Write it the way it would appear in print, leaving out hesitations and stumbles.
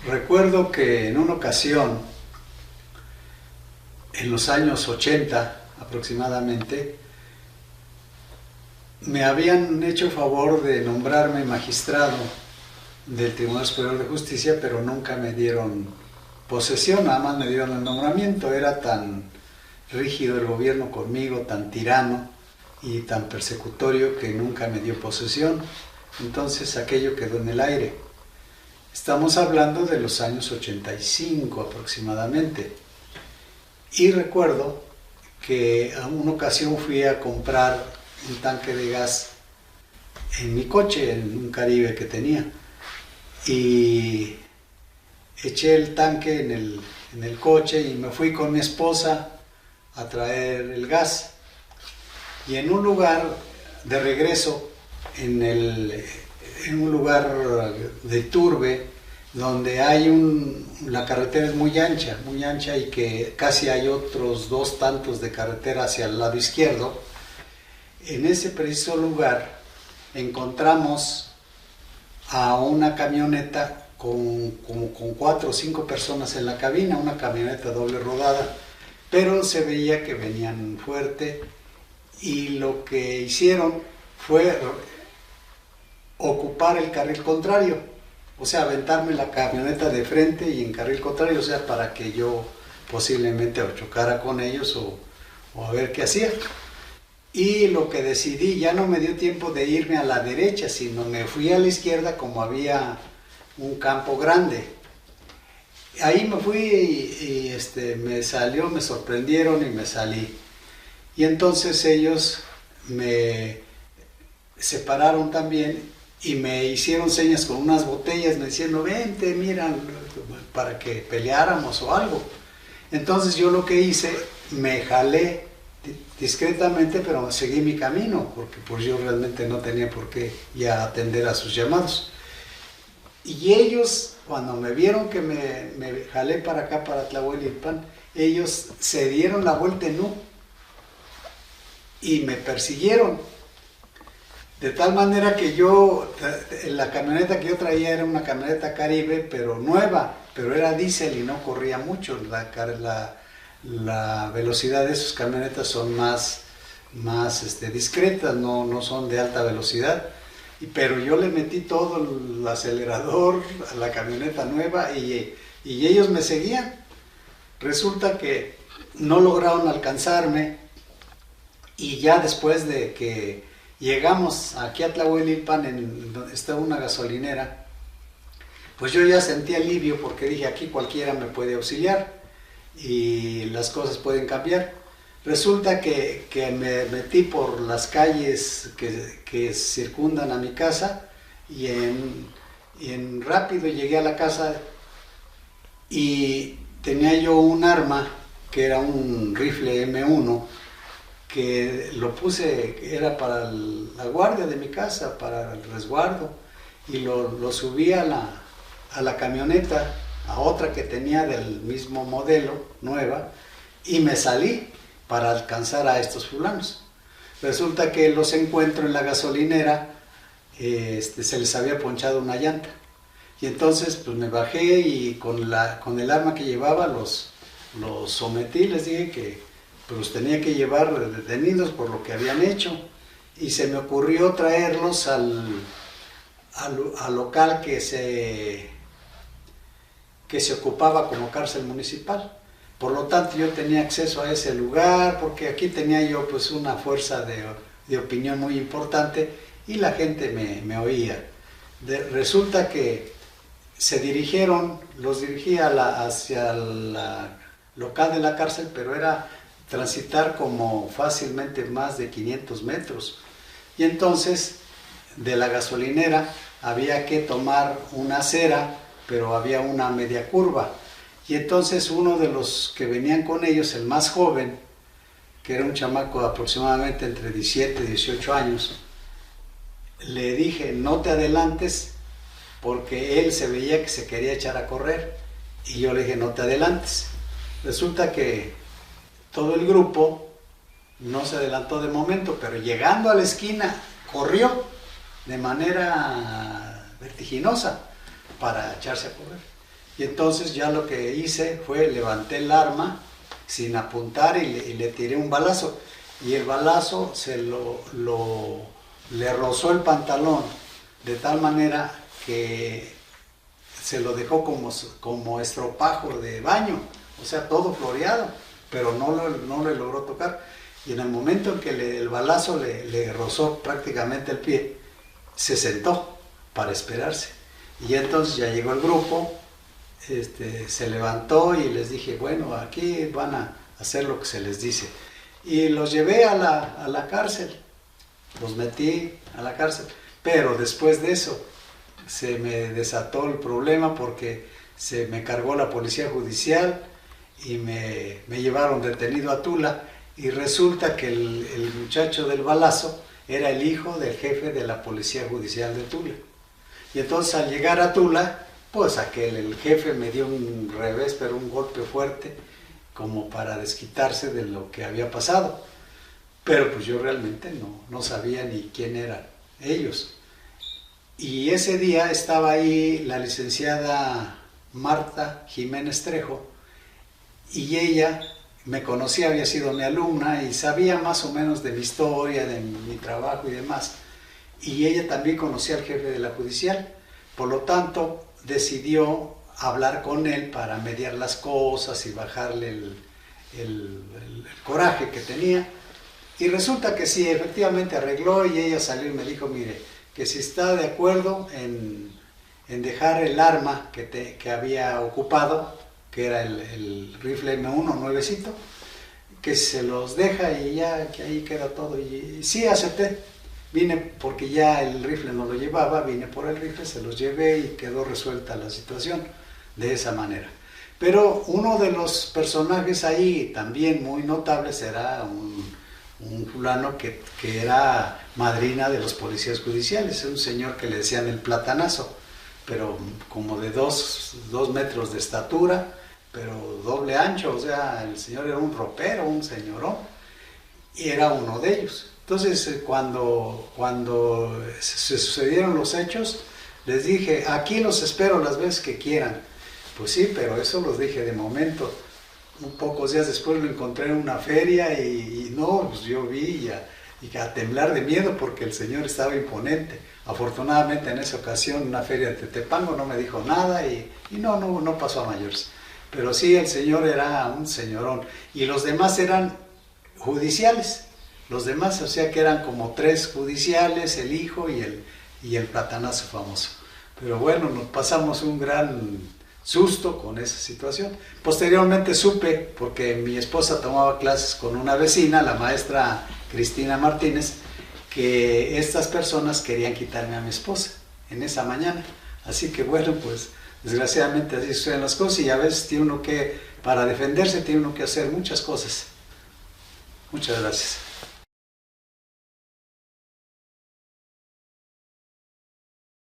Recuerdo que en una ocasión, en los años 80 aproximadamente, me habían hecho favor de nombrarme magistrado del Tribunal Superior de Justicia, pero nunca me dieron posesión, nada más me dieron el nombramiento. Era tan rígido el gobierno conmigo, tan tirano y tan persecutorio, que nunca me dio posesión. Entonces aquello quedó en el aire. Estamos hablando de los años 85 aproximadamente. Y recuerdo que en una ocasión fui a comprar un tanque de gas en mi coche, en un Caribe que tenía. Y eché el tanque en el coche y me fui con mi esposa a traer el gas. Y en un lugar de regreso, en un lugar de Iturbe, donde hay la carretera es muy ancha y que casi hay otros dos tantos de carretera hacia el lado izquierdo. En ese preciso lugar encontramos a una camioneta con 4 o 5 personas en la cabina, una camioneta doble rodada, pero se veía que venían fuerte, y lo que hicieron fue ocupar el carril contrario, o sea, aventarme la camioneta de frente y en carril contrario, o sea, para que yo posiblemente o chocara con ellos o a ver qué hacía. Y lo que decidí, ya no me dio tiempo de irme a la derecha, sino me fui a la izquierda, como había un campo grande. Ahí me fui y me sorprendieron y me salí. Y entonces ellos me separaron también y me hicieron señas con unas botellas, me diciendo, vente, mira, para que peleáramos o algo. Entonces yo lo que hice, me jalé discretamente, pero seguí mi camino, porque pues yo realmente no tenía por qué ya atender a sus llamados. Y ellos, cuando me vieron que me jalé para acá, para Tlahuelilpan, ellos se dieron la vuelta en U y me persiguieron. De tal manera que la camioneta que yo traía era una camioneta Caribe, pero nueva, pero era diésel y no corría mucho. La velocidad de esas camionetas son más discretas, no son de alta velocidad. Pero yo le metí todo el acelerador a la camioneta nueva y ellos me seguían. Resulta que no lograron alcanzarme, y ya después de que llegamos aquí a Tlahuelilpan, donde está una gasolinera, pues yo ya sentí alivio, porque dije, aquí cualquiera me puede auxiliar y las cosas pueden cambiar. Resulta que me metí por las calles que circundan a mi casa, y en rápido llegué a la casa, y tenía yo un arma que era un rifle M1, que lo puse, era para la guardia de mi casa, para el resguardo, y lo subí a la camioneta, a otra que tenía del mismo modelo, nueva, y me salí para alcanzar a estos fulanos. Resulta que los encuentro en la gasolinera, se les había ponchado una llanta, y entonces pues me bajé y con el arma que llevaba los sometí, les dije que pues los tenía que llevar detenidos por lo que habían hecho, y se me ocurrió traerlos al local que se ocupaba como cárcel municipal. Por lo tanto yo tenía acceso a ese lugar, porque aquí tenía yo pues una fuerza de opinión muy importante, y la gente me oía. Resulta que los dirigí hacia la local de la cárcel, pero era transitar como fácilmente más de 500 metros. Y entonces de la gasolinera había que tomar una acera, pero había una media curva. Y entonces uno de los que venían con ellos, el más joven, que era un chamaco de aproximadamente entre 17 y 18 años, le dije, no te adelantes, porque él se veía que se quería echar a correr, y yo le dije, no te adelantes. Resulta que todo el grupo no se adelantó de momento, pero llegando a la esquina corrió de manera vertiginosa para echarse a correr. Y entonces ya lo que hice fue levanté el arma sin apuntar y le tiré un balazo. Y el balazo le rozó el pantalón de tal manera que se lo dejó como estropajo de baño, o sea, todo floreado, pero no le logró tocar. Y en el momento en que el balazo le rozó prácticamente el pie, se sentó para esperarse. Y entonces ya llegó el grupo, se levantó y les dije, bueno, aquí van a hacer lo que se les dice. Y los llevé a la cárcel, los metí a la cárcel. Pero después de eso se me desató el problema porque se me cargó la policía judicial y me llevaron detenido a Tula. Y resulta que el muchacho del balazo era el hijo del jefe de la policía judicial de Tula. Y entonces al llegar a Tula, pues el jefe me dio un revés, pero un golpe fuerte, como para desquitarse de lo que había pasado. Pero pues yo realmente no sabía ni quién eran ellos. Y ese día estaba ahí la licenciada Marta Jiménez Trejo, y ella me conocía, había sido mi alumna y sabía más o menos de mi historia, de mi trabajo y demás. Y ella también conocía al jefe de la judicial, por lo tanto decidió hablar con él para mediar las cosas y bajarle el coraje que tenía. Y resulta que sí, efectivamente arregló, y ella salió y me dijo, mire, que si está de acuerdo en dejar el arma que había ocupado, que era el rifle M1 nuevecito, que se los deja y ya que ahí queda todo. Y sí, acepté. Vine porque ya el rifle no lo llevaba, vine por el rifle, se los llevé y quedó resuelta la situación de esa manera. Pero uno de los personajes ahí también muy notables era un fulano que era madrina de los policías judiciales, un señor que le decían el Platanazo, pero como de 2 metros de estatura, pero doble ancho, o sea, el señor era un ropero, un señorón, y era uno de ellos. Entonces, cuando se sucedieron los hechos, les dije, aquí los espero las veces que quieran. Pues sí, pero eso los dije de momento. Pocos días después lo encontré en una feria y no, pues yo vi y a temblar de miedo porque el señor estaba imponente. Afortunadamente en esa ocasión, en una feria de Tetepango, no me dijo nada y no pasó a mayores. Pero sí, el señor era un señorón. Y los demás eran judiciales. Los demás, o sea que eran como 3 judiciales, el hijo y el Platanazo famoso. Pero bueno, nos pasamos un gran susto con esa situación. Posteriormente supe, porque mi esposa tomaba clases con una vecina, la maestra Cristina Martínez, que estas personas querían quitarme a mi esposa en esa mañana. Así que bueno, pues desgraciadamente así suceden las cosas y a veces tiene uno que, para defenderse, tiene uno que hacer muchas cosas. Muchas gracias.